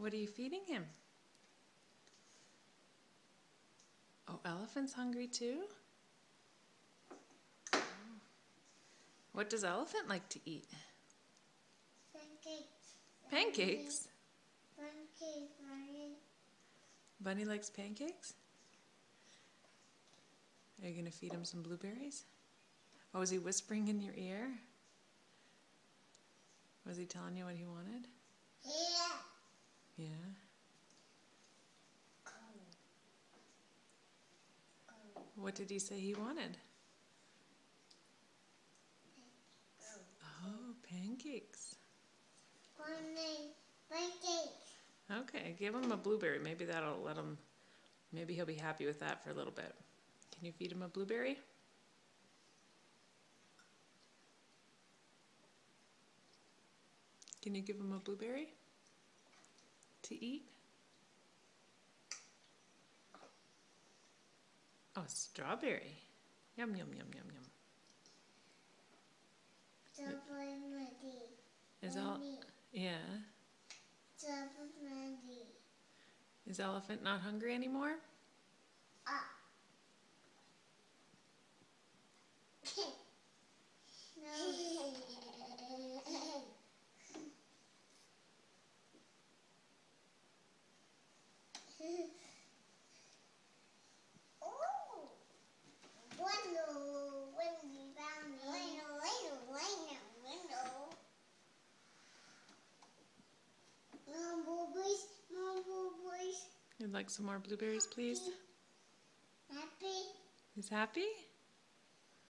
What are you feeding him? Oh, Elephant's hungry too? What does Elephant like to eat? Pancakes. Pancakes? Pancakes, Bunny. Bunny likes pancakes? Are you going to feed him some blueberries? Oh, was he whispering in your ear? Was he telling you what he wanted? Yeah. Yeah? What did he say he wanted? Oh, pancakes. Bunny, pancakes. Okay, give him a blueberry. Maybe that'll let him, maybe he'll be happy with that for a little bit. Can you feed him a blueberry? Can you give him a blueberry to eat? Oh, strawberry. Yum, yum, yum, yum, yum. Is yeah. Is Elephant not hungry anymore? You'd like some more blueberries, please? Happy? He's happy?